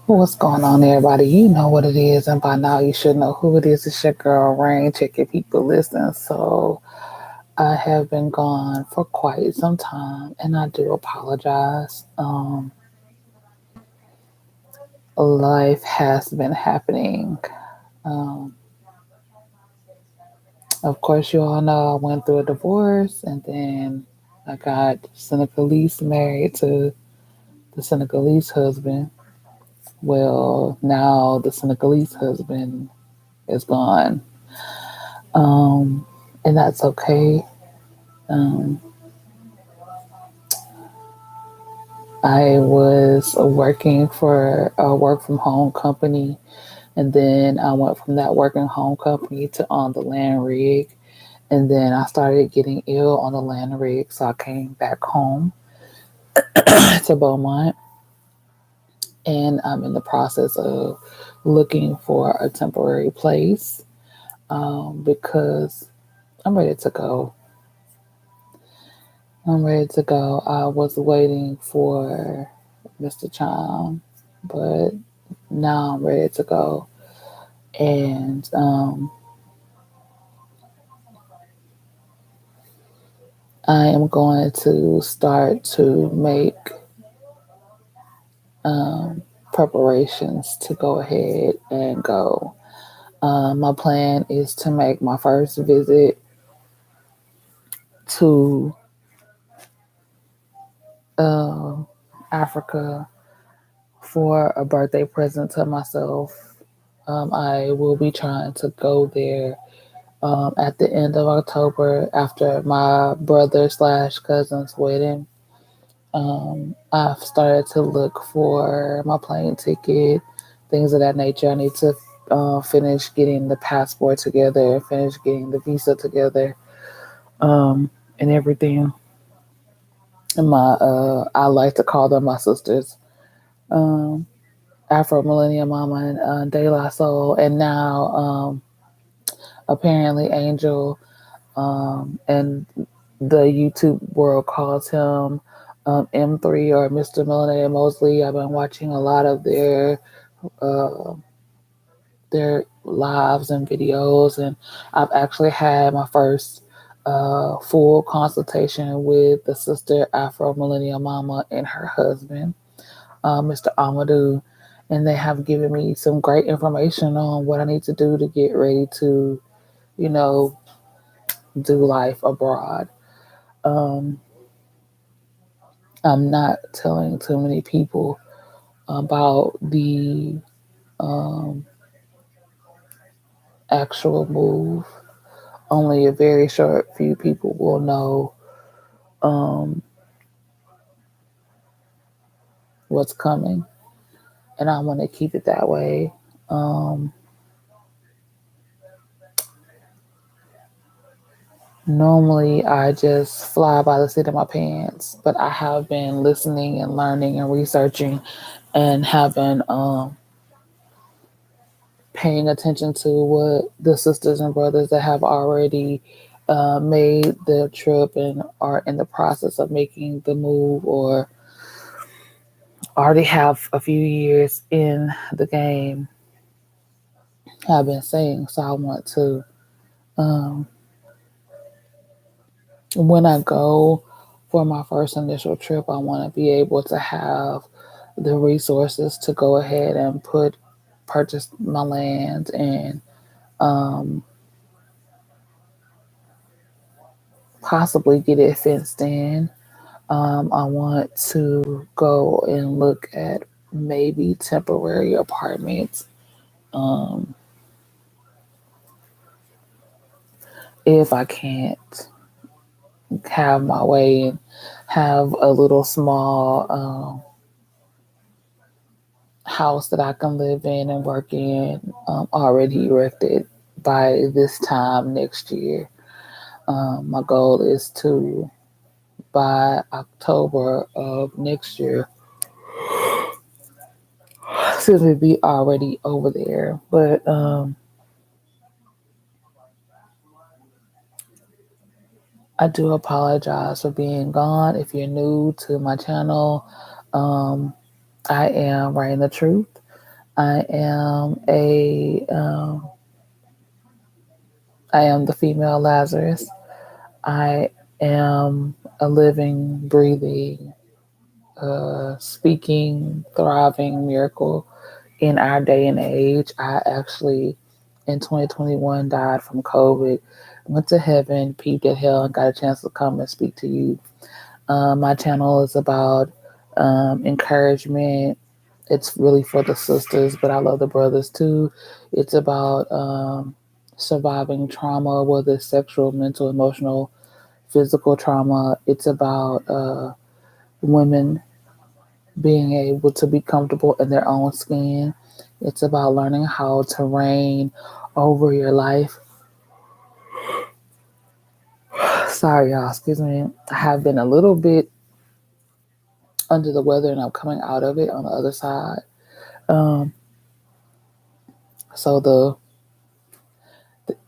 What's going on, everybody? You know what it is, and by now you should know who it is. It's your girl Rain. Check your people listen. So I have been gone for quite some time, and I do apologize. Life has been happening. Um, of course, you all know I went through a divorce, and then I got Senegalese married to the Senegalese husband. Well, now the Senegalese husband is gone. Um, and that's okay. Um, I was working for a work from home company, and then I went from that working home company to on the land rig, and then I started getting ill on the land rig, so I came back home to Beaumont, and I'm in the process of looking for a temporary place because I'm ready to go. I'm ready to go. I was waiting for Mr. Chime, but now I'm ready to go. And I am going to start to make um, preparations to go ahead and go. My plan is to make my first visit to uh, Africa for a birthday present to myself. I will be trying to go there at the end of October after my brother slash cousin's wedding. I've started to look for my plane ticket, things of that nature. I need to finish getting the passport together, finish getting the visa together, and everything. And I like to call them my sisters, um, Afro Millennium Mama and De La Soul, and now apparently Angel, and the YouTube world calls him M3 or Mr. Melanated Mosley. I've been watching a lot of uh, their lives and videos, and I've actually had my first full consultation with the sister Afro Millennial Mama and her husband, Mr. Amadou, and they have given me some great information on what I need to do to get ready to, you know, do life abroad. Um, I'm not telling too many people about the um, actual move. Only a very short few people will know um, what's coming, and I want to keep it that way. Um, Normally, I just fly by the seat of my pants, but I have been listening and learning and researching and have been paying attention to what the sisters and brothers that have already made the trip and are in the process of making the move or already have a few years in the game have been saying. So I want to, um, when I go for my first initial trip, I want to be able to have the resources to go ahead and purchase my land and um, possibly get it fenced in. I want to go and look at maybe temporary apartments if I can't have my way and have a little small house that I can live in and work in already erected by this time next year. My goal is to, by October of next year, excuse me, be already over there. But I do apologize for being gone. If you're new to my channel, um, I am writing the truth. I am a I am the female Lazarus. I am a living, breathing, speaking, thriving miracle in our day and age. I actually, in 2021, died from COVID, went to heaven, peeped at hell, and got a chance to come and speak to you. My channel is about encouragement. It's really for the sisters, but I love the brothers too. It's about surviving trauma, whether it's sexual, mental, emotional, physical trauma. It's about women being able to be comfortable in their own skin. It's about learning how to reign over your life. Sorry, y'all, excuse me. I have been a little bit under the weather and I'm coming out of it on the other side. Um, so the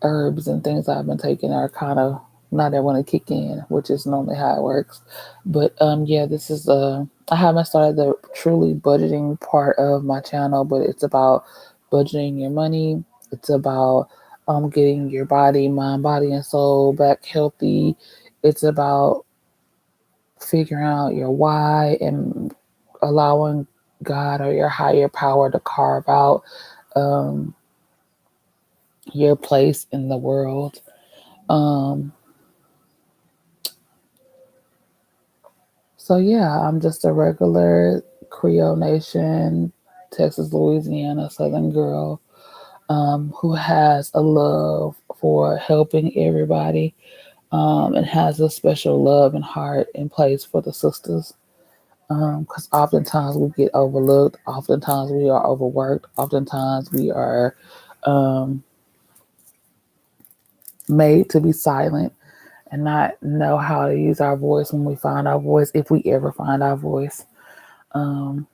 herbs and things I've been taking are kind of not that want to kick in, which is normally how it works. But yeah, this is I haven't started the truly budgeting part of my channel, but it's about budgeting your money. It's about getting your body, mind, body, and soul back healthy. It's about figuring out your why and allowing God or your higher power to carve out um, your place in the world. Um, So yeah, I'm just a regular Creole Nation, Texas, Louisiana, Southern girl who has a love for helping everybody and has a special love and heart in place for the sisters. Because oftentimes we get overlooked, oftentimes we are overworked, oftentimes we are um, made to be silent and not know how to use our voice when we find our voice, if we ever find our voice. Um,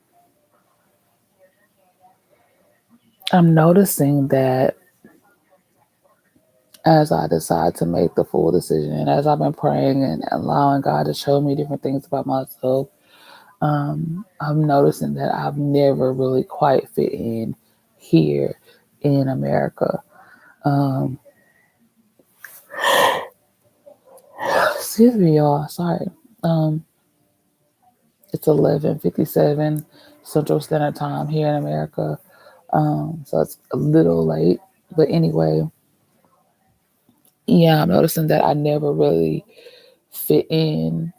I'm noticing that as I decide to make the full decision, and as I've been praying and allowing God to show me different things about myself, I'm noticing that I've never really quite fit in here in America. Um, excuse me, y'all. Sorry. Um, it's 11:57 Central Standard Time here in America, so it's a little late. But anyway, yeah, I'm noticing that I never really fit in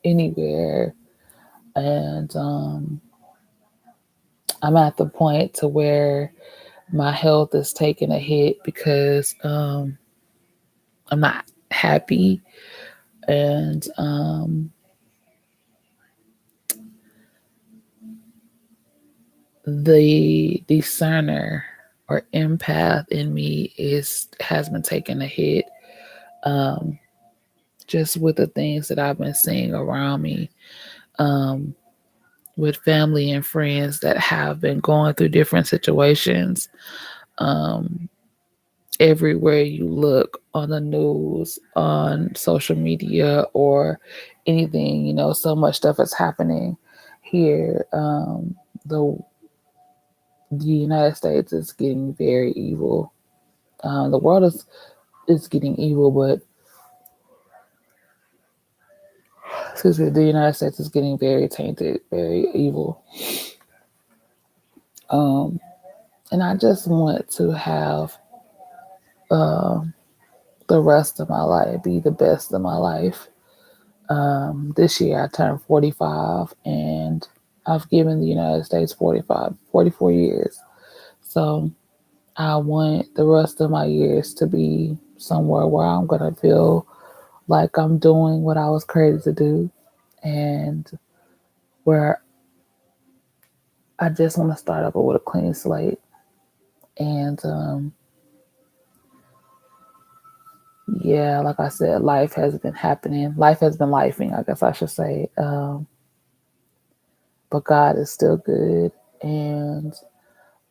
anywhere, and I'm at the point to where my health is taking a hit because I'm not happy, and the discerner or empath in me is has been taking a hit, um, just with the things that I've been seeing around me. Um, with family and friends that have been going through different situations. Um, Everywhere you look on the news, on social media, or anything, so much stuff is happening here. The the United States is getting very evil. The world is getting evil, but excuse me, the United States is getting very tainted, very evil. Um, and I just want to have um, the rest of my life be the best of my life. This year I turned 45 and I've given the United States 44 years. So I want the rest of my years to be somewhere where I'm going to feel like I'm doing what I was created to do, and where I just want to start over with a clean slate. And yeah, like I said, life has been happening. Life has been lifing, I guess I should say. But God is still good. And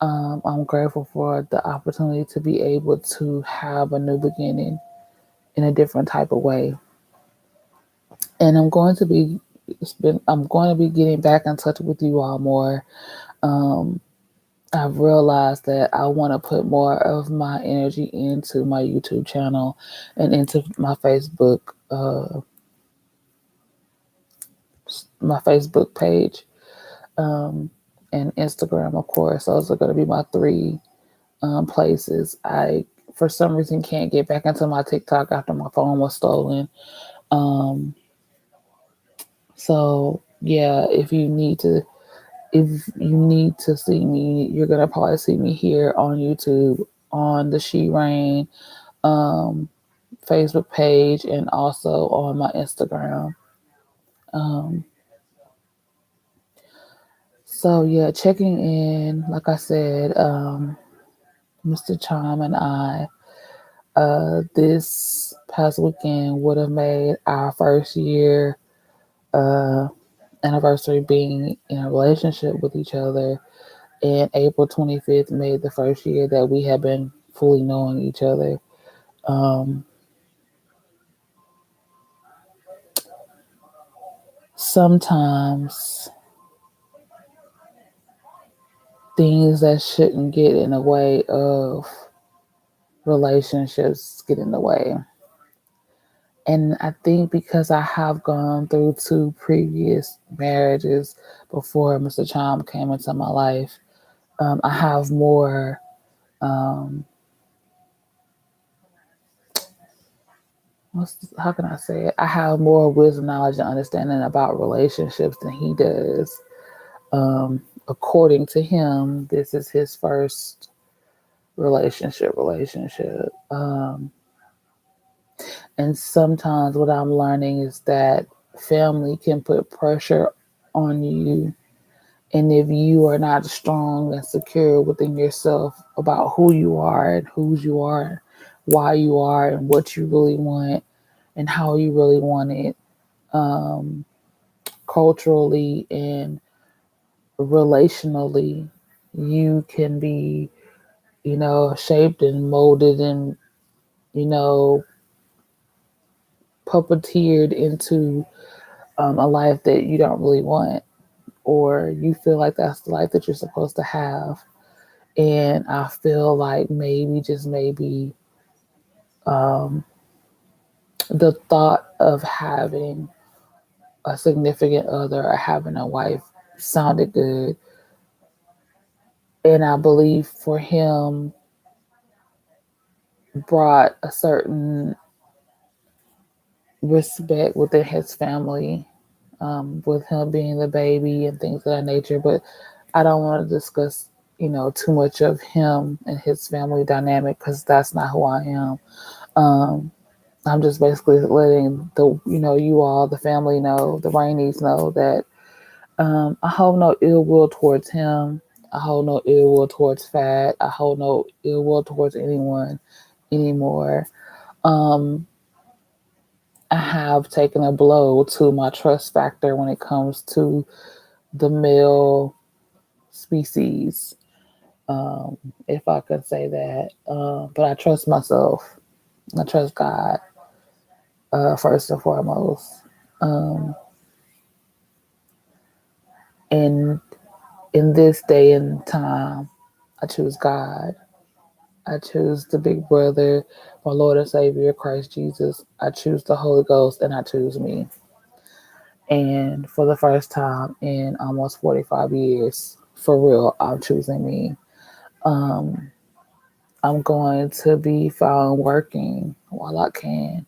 I'm grateful for the opportunity to be able to have a new beginning in a different type of way. And I'm going to be getting back in touch with you all more. I've realized that I want to put more of my energy into my YouTube channel and into my Facebook page, um, and Instagram, of course. Those are going to be my three places. I, for some reason, can't get back into my TikTok after my phone was stolen. Um, so yeah, if you need to see me, you're gonna probably see me here on YouTube on the She Rain um, Facebook page and also on my Instagram. Um, so yeah, checking in, like I said, Mr. Chime and I, this past weekend would have made our first year uh, anniversary being in a relationship with each other. And April 25th made the first year that we have been fully knowing each other. Um, Sometimes things that shouldn't get in the way of relationships get in the way. And I think because I have gone through two previous marriages before Mr. Chom came into my life, I have more, um, how can I say it? I have more wisdom, knowledge, and understanding about relationships than he does. According to him, this is his first relationship. And sometimes what I'm learning is that family can put pressure on you. And if you are not strong and secure within yourself about who you are and whose you are, why you are, and what you really want, and how you really want it, um, culturally and relationally, you can be, shaped and molded and, you know, puppeteered into a life that you don't really want, or you feel like that's the life that you're supposed to have. And I feel like maybe, just maybe, um, the thought of having a significant other or having a wife sounded good. And I believe for him, brought a certain respect within his family, with him being the baby and things of that nature. But I don't want to discuss, too much of him and his family dynamic because that's not who I am. Um, I'm just basically letting you all, the family know, the Rainies know that I hold no ill will towards him. I hold no ill will towards Fat. I hold no ill will towards anyone anymore. Um, I have taken a blow to my trust factor when it comes to the male species, if I could say that. But I trust myself. I trust God, first and foremost. Um, and in this day and time, I choose God. I choose the big brother, my Lord and Savior, Christ Jesus. I choose the Holy Ghost, and I choose me. And for the first time in almost 45 years, for real, I'm choosing me. Um, I'm going to be found working while I can.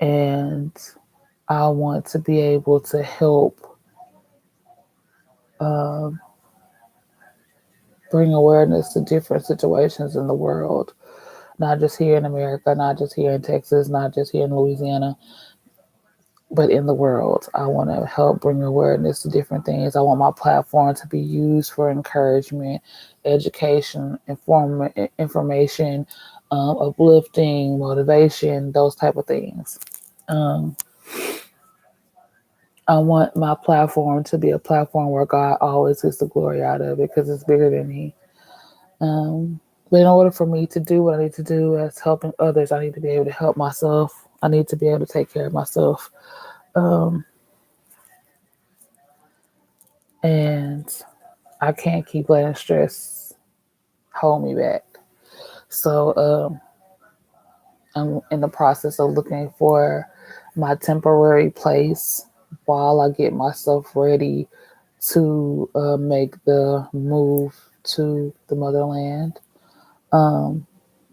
And I want to be able to help um, bring awareness to different situations in the world, not just here in America, not just here in Texas, not just here in Louisiana, but in the world. I want to help bring awareness to different things. I want my platform to be used for encouragement, education, information, uplifting, motivation, those type of things. Um, I want my platform to be a platform where God always gets the glory out of it because it's bigger than me. But in order for me to do what I need to do as helping others, I need to be able to help myself. I need to be able to take care of myself. Um, and I can't keep letting stress hold me back. So I'm in the process of looking for my temporary place while I get myself ready to make the move to the motherland. Um,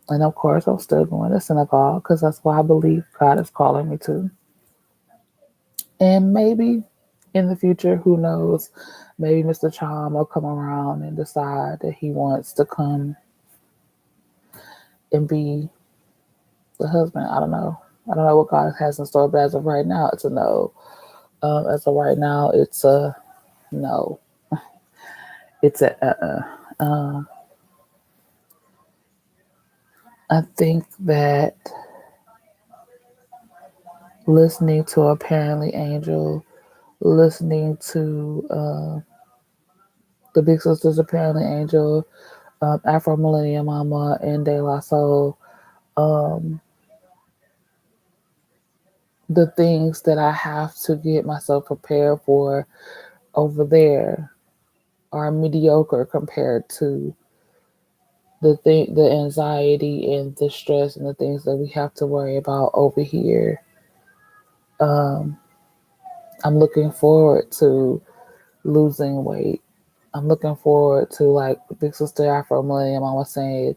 and of course, I'm still going to synagogue because that's why I believe God is calling me to. And maybe in the future, who knows, maybe Mr. Chom will come around and decide that he wants to come and be the husband. I don't know. I don't know what God has in store, but as of right now, it's a no. As of right now, it's a no. It's a I think that listening to Apparently Angel, listening to the Big Sisters Apparently Angel, Afro Millennium Mama, and De La Soul, um, the things that I have to get myself prepared for over there are mediocre compared to the anxiety and the stress and the things that we have to worry about over here. Um, I'm looking forward to losing weight. I'm looking forward to, like Big Sister Afro Millennium I was saying,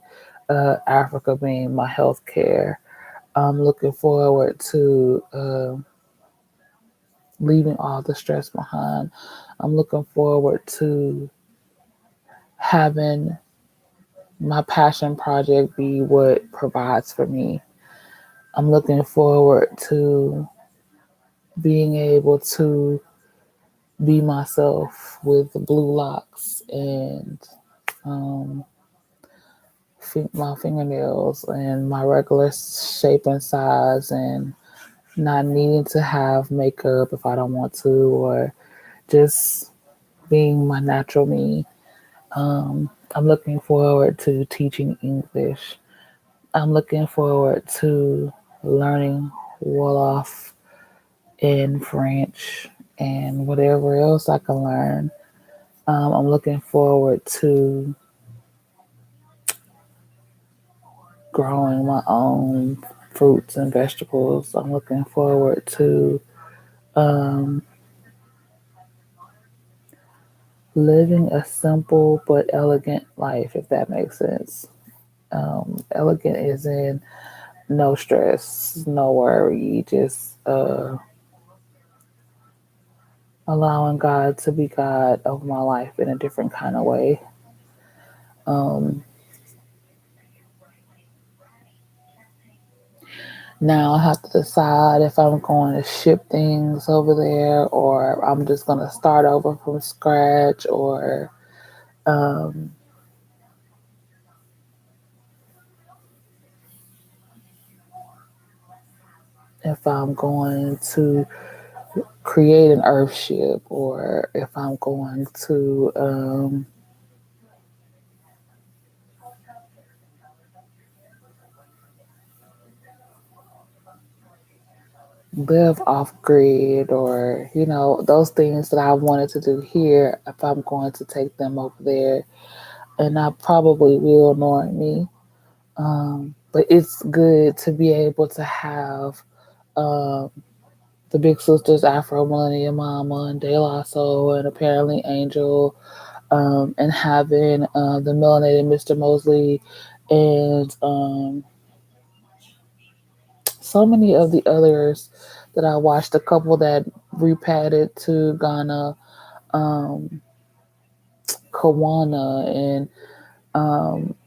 Africa being my health care. I'm looking forward to leaving all the stress behind. I'm looking forward to having my passion project be what provides for me. I'm looking forward to being able to be myself with the blue locks and um, my fingernails and my regular shape and size, and not needing to have makeup if I don't want to, or just being my natural me. I'm looking forward to teaching English. I'm looking forward to learning Wolof and French and whatever else I can learn. I'm looking forward to growing my own fruits and vegetables. I'm looking forward to um, living a simple but elegant life, if that makes sense. Elegant is in no stress, no worry, just allowing God to be God of my life in a different kind of way. Um, Now I have to decide if I'm going to ship things over there or I'm just going to start over from scratch, or um, if I'm going to create an earth ship, or if I'm going to live off grid, or, those things that I wanted to do here, if I'm going to take them over there. And I probably will, knowing me. But it's good to be able to have um, the Big Sisters, Afro Millennium Mama, and De La Soul, and Apparently Angel, and having the Melanated Mr. Mosley, and so many of the others that I watched. A couple that repadded to Ghana, um, Kawana, and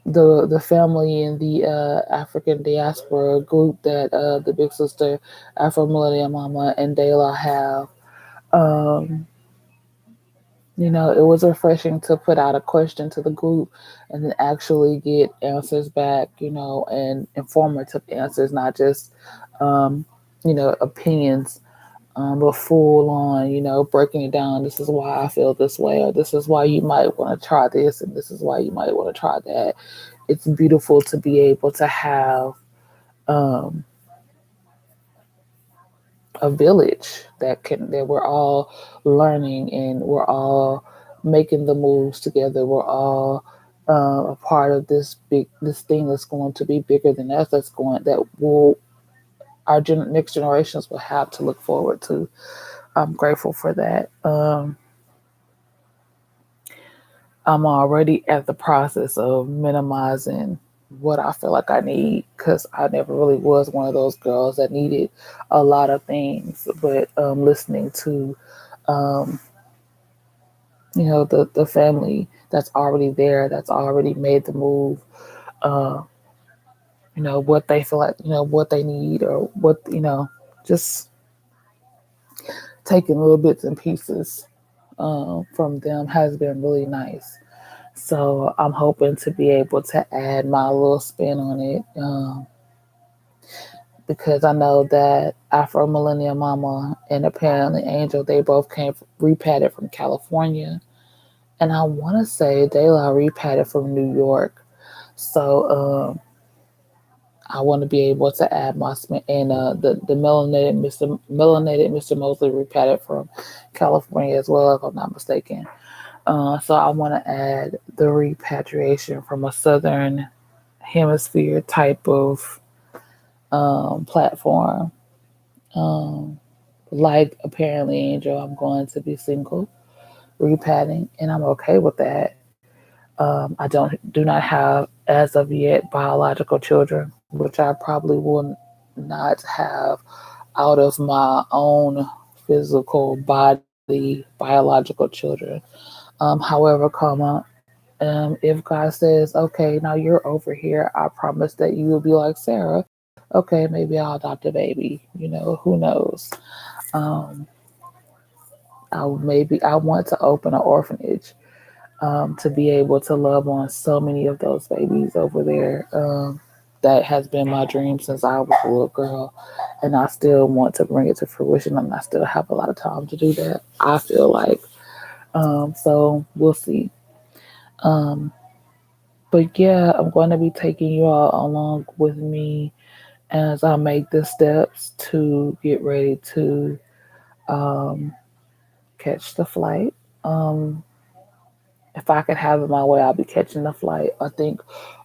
the family in the African diaspora group that the Big Sister, Afro Millennium Mama, and De La have. Um, it was refreshing to put out a question to the group and then actually get answers back, and informative answers, not just, opinions, but full on, breaking it down. This is why I feel this way, or this is why you might want to try this, and this is why you might want to try that. It's beautiful to be able to have um, a village that we're all learning, and we're all making the moves together. We're all a part of this thing that's going to be bigger than us. That will next generations will have to look forward to. I'm grateful for that. I'm already at the process of minimizing what I feel like I need because I never really was one of those girls that needed a lot of things. But listening to, um, the family that's already there, that's already made the move, uh, what they feel like, what they need or what, just taking little bits and pieces from them has been really nice. So I'm hoping to be able to add my little spin on it because I know that Afro Millennium Mama and apparently Angel, they both came repatted from California. And I want to say De La repatted from New York. So I want to be able to add my spin. And the melanated Mr. Mosley repatted from California as well, if I'm not mistaken. So I want to add the repatriation from a southern hemisphere type of platform. Um, like apparently Angel, I'm going to be single, repatting, and I'm okay with that. I do not have as of yet biological children, which I probably will not have out of my own physical body biological children. However, if God says, okay, now you're over here, I promise that you will be like Sarah. Okay, maybe I'll adopt a baby. Who knows? Um, I want to open an orphanage to be able to love on so many of those babies over there. That has been my dream since I was a little girl, and I still want to bring it to fruition, and I still have a lot of time to do that. I feel like so. We'll see. Um, But yeah, I'm going to be taking you all along with me as I make the steps to get ready to um, catch the flight. Um, if I could have it my way, I'll be catching the flight. I think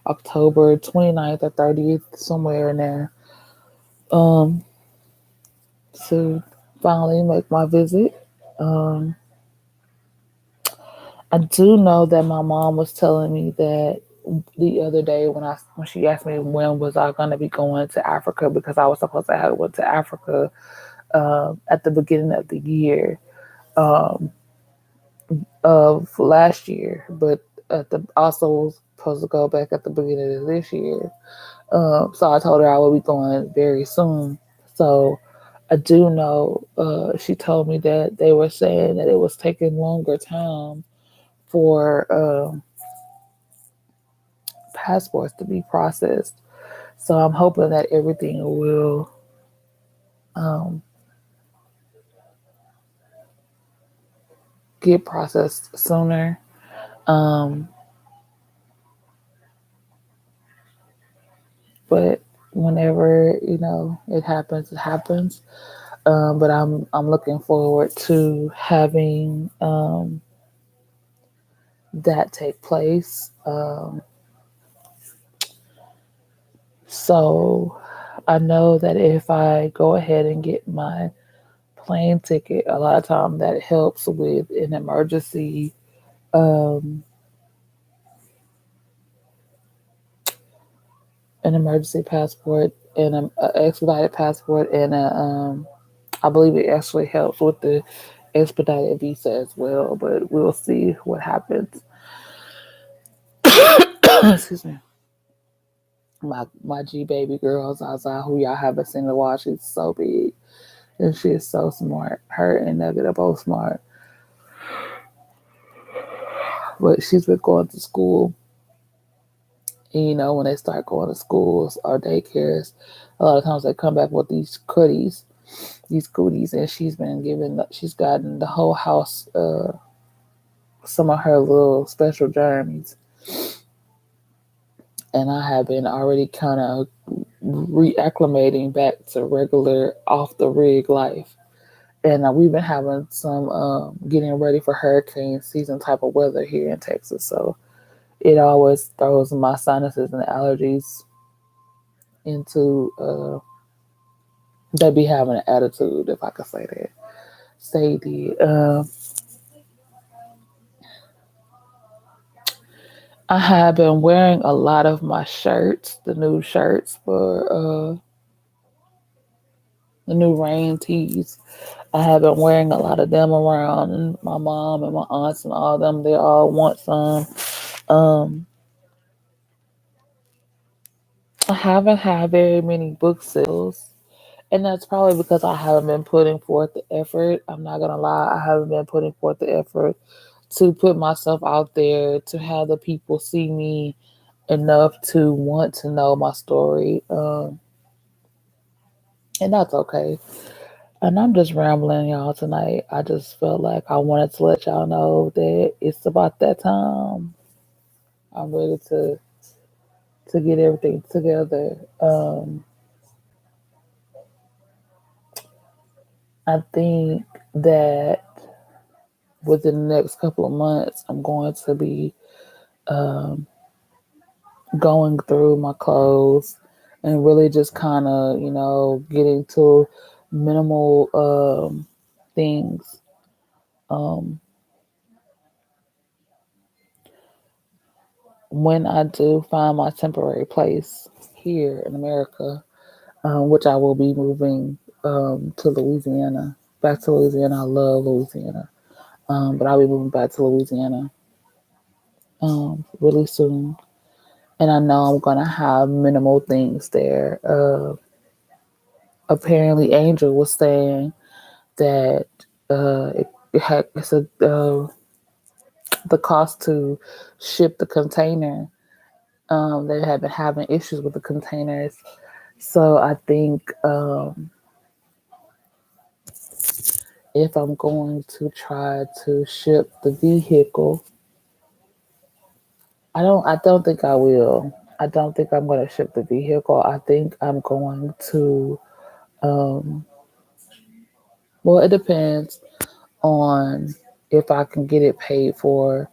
October 29th or 30th, somewhere in there, um, to finally make my visit. Um, I do know that my mom was telling me that the other day when she asked me when was I going to be going to Africa because I was supposed to have went to Africa at the beginning of the year um, of last year, but also was supposed to go back at the beginning of this year. So I told her I will be going very soon. So I do know she told me that they were saying that it was taking longer time for passports to be processed. So I'm hoping that everything will um, get processed sooner. Um, but whenever it happens, it happens. But I'm looking forward to having that take place. So I know that if I go ahead and get my plane ticket, a lot of time that helps with um, an emergency passport and an expedited passport and I believe it actually helps with the expedited visa as well. But we'll see what happens. Excuse me. My G baby girl Zaza, who y'all haven't seen in a while, she's so big and she is so smart. Her and Nugget are both smart, but she's been going to school. And when they start going to schools or daycares, a lot of times they come back with these goodies, and she's gotten the whole house some of her little special journeys, and I have been already kind of reacclimating back to regular off the rig life. And we've been having some getting ready for hurricane season type of weather here in Texas. So it always throws my sinuses and allergies into they be having an attitude, if I could say that. Sadie, I have been wearing a lot of my shirts, the new shirts for the new rain tees. I have been wearing a lot of them around, and my mom and my aunts and all them, they all want some. Um, I haven't had very many book sales, and that's probably because I haven't been putting forth the effort. I'm not gonna lie, I haven't been putting forth the effort to put myself out there, to have the people see me enough to want to know my story. And that's okay. And I'm just rambling, y'all, tonight. I just felt like I wanted to let y'all know that it's about that time. I'm ready to get everything together. I think that within the next couple of months, I'm going to be um, going through my clothes and really just kind of, getting to minimal things. Um, when I do find my temporary place here in America, which I will be moving to Louisiana, back to Louisiana. I love Louisiana, but I'll be moving back to Louisiana really soon. And I know I'm gonna have minimal things there. Apparently, Angel was saying that it's the cost to ship the container. They have been having issues with the containers, so I think if I'm going to try to ship the vehicle, I don't think I will. I don't think I'm going to ship the vehicle. I think I'm going to um, well, it depends on if I can get it paid for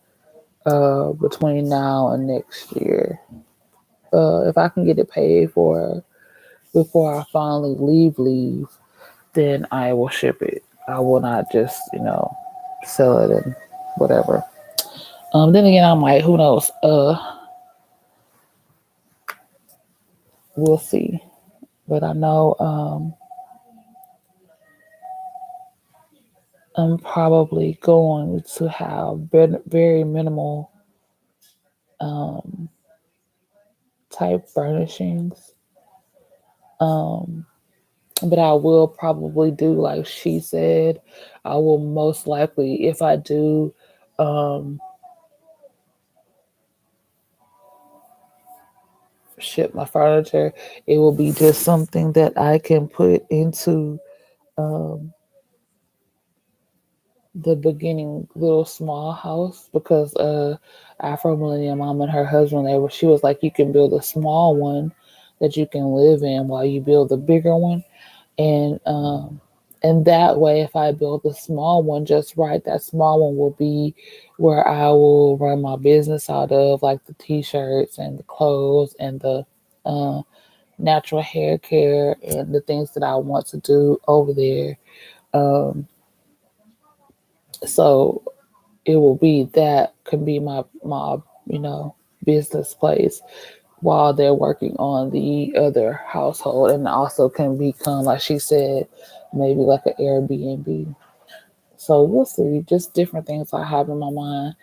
between now and next year. If I can get it paid for before I finally leave, then I will ship it. I will not just, sell it and whatever. Then again, I might. Who knows? We'll see. But I know I'm probably going to have very minimal um, type furnishings. Um, but I will probably do like she said. I will most likely, if I do um, ship my furniture, it will be just something that I can put into um, the beginning little small house because Afro Millennium Mom and her husband, she was like, you can build a small one that you can live in while you build the bigger one. And that way, if I build the small one just right, that small one will be where I will run my business out of, like the t-shirts and the clothes and the uh, natural hair care and the things that I want to do over there. Um, so it will be that can be my business place while they're working on the other household, and also can become, like she said, maybe like an Airbnb. So we'll see. Just different things I have in my mind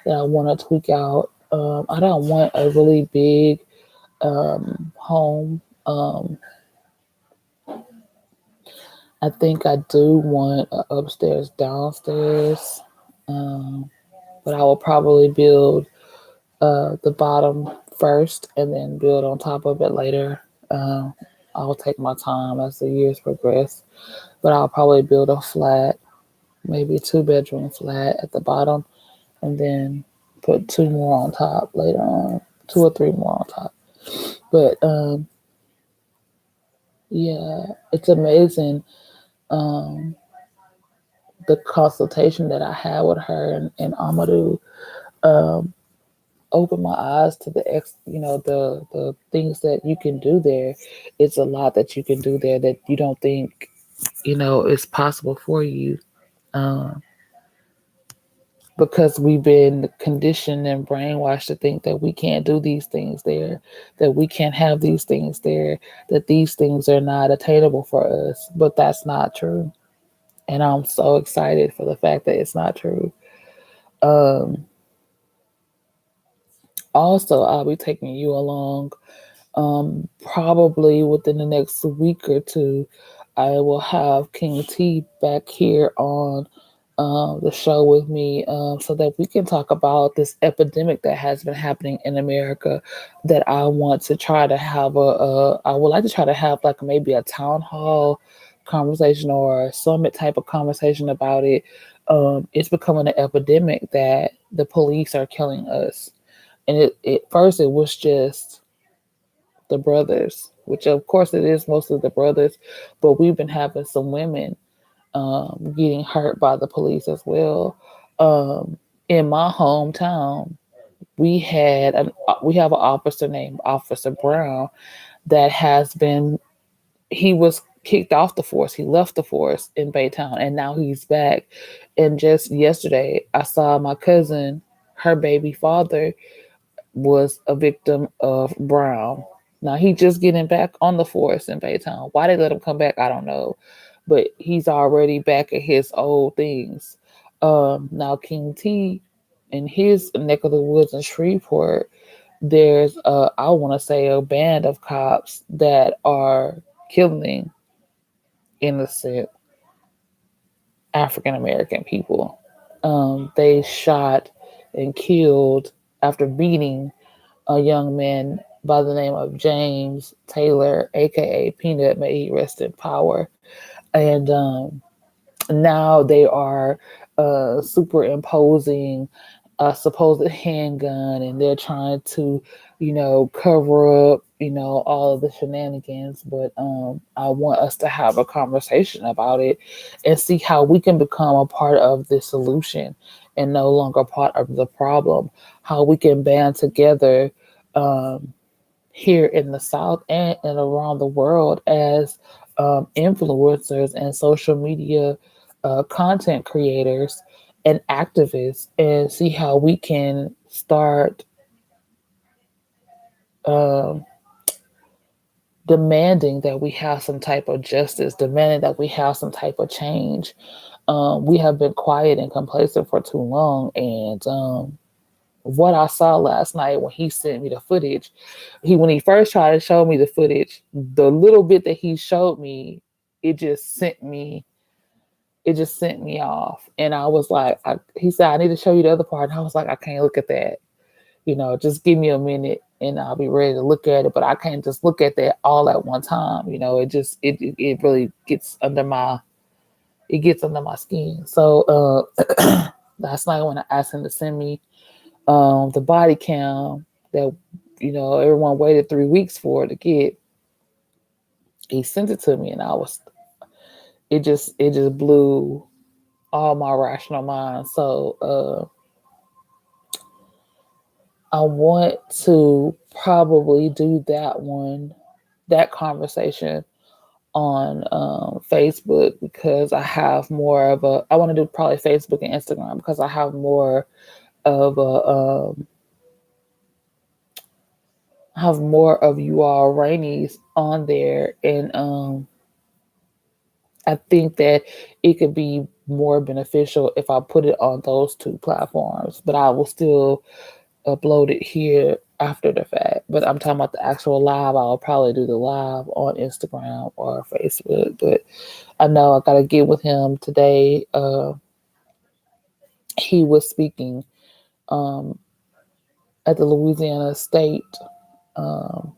that I want to tweak out. I don't want a really big home. I think I do want a upstairs, downstairs, um, but I will probably build the bottom first and then build on top of it later. I'll take my time as the years progress, but I'll probably build a flat, maybe a 2-bedroom flat at the bottom, and then put two more on top later on, two or three more on top. But yeah, it's amazing um, the consultation that I had with her and Amadou opened my eyes to the things that you can do there. It's a lot that you can do there that you don't think is possible for you. Um, because we've been conditioned and brainwashed to think that we can't do these things there, that we can't have these things there, that these things are not attainable for us. But that's not true. And I'm so excited for the fact that it's not true. Um, Also, I'll be taking you along probably within the next week or two. I will have King T back here on the show with me so that we can talk about this epidemic that has been happening in America. That I want to try to have I would like to try to have like maybe a town hall conversation or a summit type of conversation about it. It's becoming an epidemic that the police are killing us. And it first it was just the brothers, which of course it is mostly the brothers, but we've been having some women getting hurt by the police as well. In my hometown, we have an officer named Officer Brown that has been he was kicked off the force. He left the force in Baytown, and now he's back. And just yesterday, I saw my cousin, her baby father was a victim of Brown. Now he just getting back on the force in Baytown. Why they let him come back, I don't know. But he's already back at his old things. Now King T in his neck of the woods in Shreveport, there's I want to say a band of cops that are killing innocent African American people. They shot and killed after beating a young man by the name of James Taylor, aka Peanut, may he rest in power. And now they are superimposing a supposed handgun, and they're trying to, cover up, all of the shenanigans. But I want us to have a conversation about it and see how we can become a part of the solution and no longer part of the problem. How we can band together um, here in the South and around the world as influencers and social media content creators and activists, and see how we can start um, demanding that we have some type of justice, demanding that we have some type of change. We have been quiet and complacent for too long, and what I saw last night when he sent me the footage, when he first tried to show me the footage, the little bit that he showed me, it just sent me, off. And I was like, he said, I need to show you the other part. And I was like, I can't look at that. Just give me a minute and I'll be ready to look at it. But I can't just look at that all at one time. It really gets under my skin. So last night when I asked him to send me the body cam that everyone waited 3 weeks for to get, he sent it to me, and it just blew all my rational mind. So I want to probably do that conversation on Facebook, because I want to do probably Facebook and Instagram, because I have more of you all Rainies on there. And I think that it could be more beneficial if I put it on those two platforms, but I will still upload it here after the fact. But I'm talking about the actual live. I'll probably do the live on Instagram or Facebook. But I know I got to get with him today. He was speaking um, at the Louisiana State um,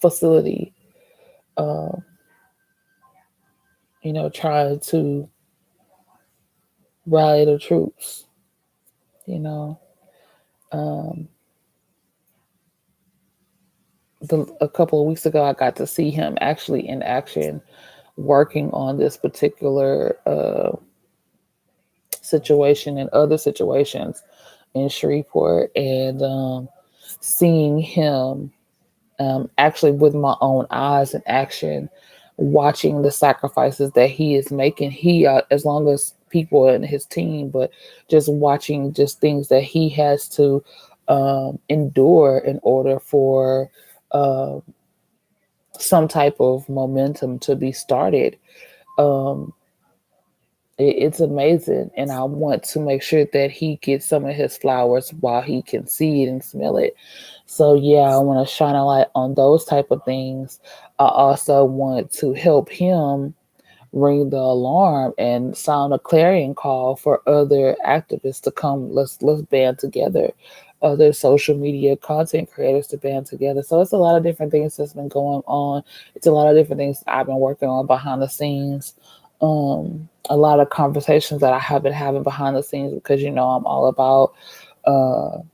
facility, um, trying to rally the troops, you know. Um, a couple of weeks ago, I got to see him actually in action, working on this particular situation and other situations in Shreveport, and seeing him actually with my own eyes in action, watching the sacrifices that he is making. He, as long as people in his team, but just watching just things that he has to endure in order for uh, some type of momentum to be started. Um, it's amazing, and I want to make sure that he gets some of his flowers while he can see it and smell it. So yeah, I want to shine a light on those type of things. I also want to help him ring the alarm and sound a clarion call for other activists to come. Let's band together. Other social media content creators to band together. So it's a lot of different things that's been going on. It's a lot of different things I've been working on behind the scenes. A lot of conversations that I have been having behind the scenes, because I'm all about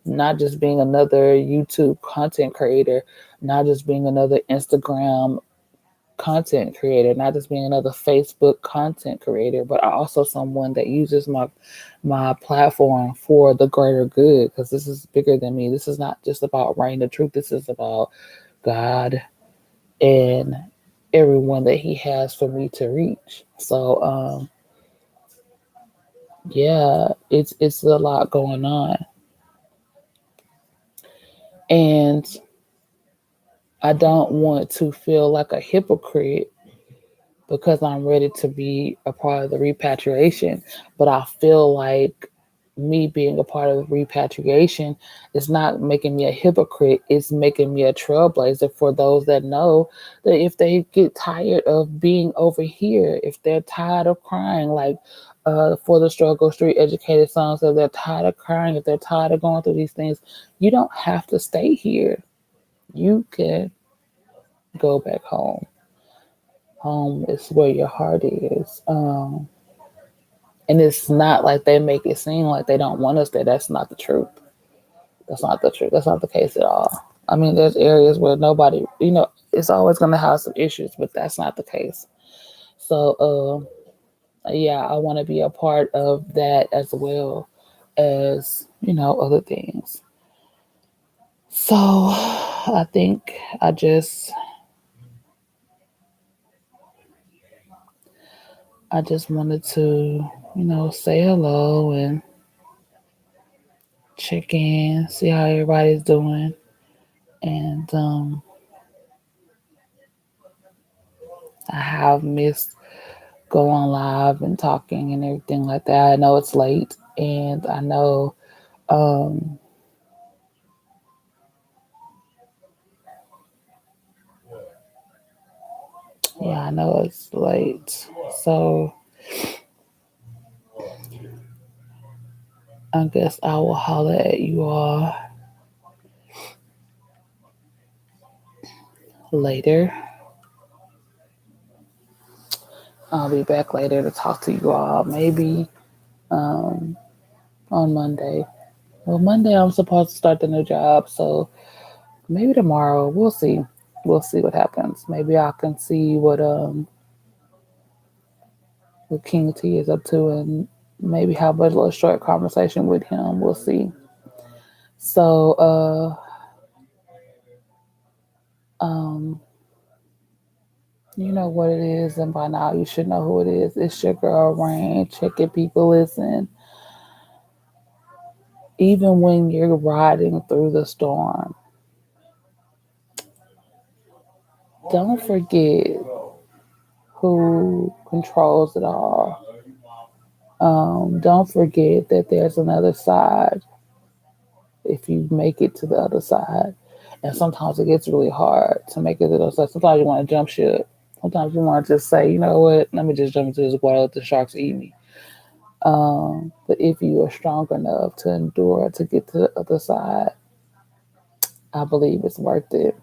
not just being another YouTube content creator, not just being another Instagram content creator, not just being another Facebook content creator, but also someone that uses my platform for the greater good, because this is bigger than me. This is not just about writing the truth. This is about God and everyone that he has for me to reach. So yeah, it's a lot going on. And I don't want to feel like a hypocrite because I'm ready to be a part of the repatriation. But I feel like me being a part of the repatriation is not making me a hypocrite. It's making me a trailblazer for those that know that if they get tired of being over here, if they're tired of crying, like for the struggle street educated sons, if they're tired of crying, if they're tired of going through these things, you don't have to stay here. You can go back home. Home is where your heart is. And it's not like they make it seem like they don't want us there. That's not the truth. That's not the truth. That's not the case at all. I mean, there's areas where nobody, it's always going to have some issues, but that's not the case. So, yeah, I want to be a part of that as well as, other things. So I think I just wanted to, say hello and check in, see how everybody's doing. And I have missed going live and talking and everything like that. I know it's late, and I know, um, yeah, I know it's late. So I guess I will holler at you all later. I'll be back later to talk to you all, maybe um, on Monday. Well, Monday I'm supposed to start the new job, so maybe tomorrow. We'll see. We'll see what happens. Maybe I can see what King T is up to, and maybe have a little short conversation with him. We'll see. So, um, you know what it is, and by now you should know who it is. It's your girl Rain. Check it, people. Listen, even when you're riding through the storm, don't forget who controls it all. Don't forget that there's another side if you make it to the other side. And sometimes it gets really hard to make it to the other side. Sometimes you want to jump ship. Sometimes you want to just say, you know what, let me just jump into this water, let the sharks eat me. But if you are strong enough to endure to get to the other side, I believe it's worth it.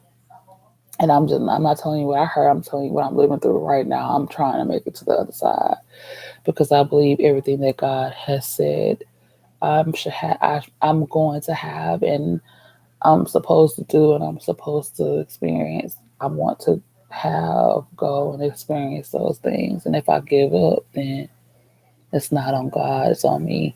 And I'm not telling you what I heard, I'm telling you what I'm living through right now. I'm trying to make it to the other side because I believe everything that God has said I'm going to have, and I'm supposed to do, and I'm supposed to experience. I want to go and experience those things. And if I give up, then it's not on God, it's on me.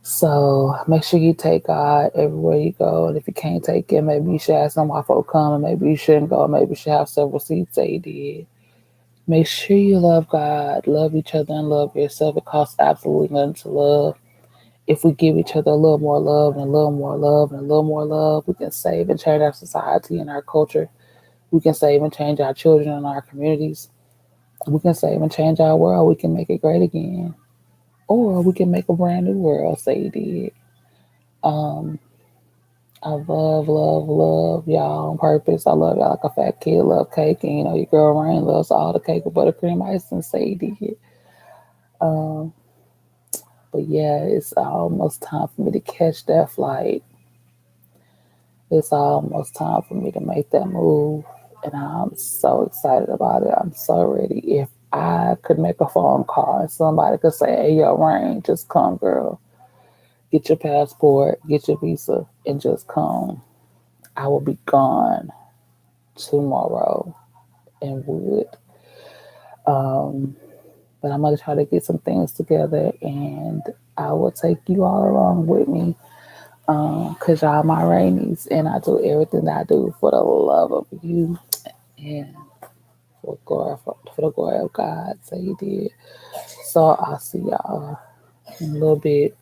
So make sure you take God everywhere you go. And if you can't take it, maybe you should ask them why folk come, and maybe you shouldn't go. Maybe you should have several seats that you did. Make sure you love God, love each other, and love yourself. It costs absolutely nothing to love. If we give each other a little more love and a little more love and a little more love, we can save and change our society and our culture. We can save and change our children and our communities. We can save and change our world. We can make it great again. Or we can make a brand new world, say you did. Um, I love, love, love y'all on purpose. I love y'all like a fat kid love cake. And your girl Rain loves all the cake with buttercream ice and say you did. Um, but yeah, it's almost time for me to catch that flight. It's almost time for me to make that move. And I'm so excited about it. I'm so ready. If I could make a phone call and somebody could say, hey, yo, Rain, just come, girl. Get your passport, get your visa, and just come. I will be gone tomorrow and would. Um, but I'm going to try to get some things together and I will take you all along with me. Cause y'all my rainies and I do everything that I do for the love of you and for the glory of God. So you did. So I'll see y'all in a little bit.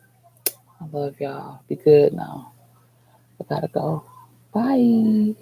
I love y'all. Be good now. I gotta go. Bye.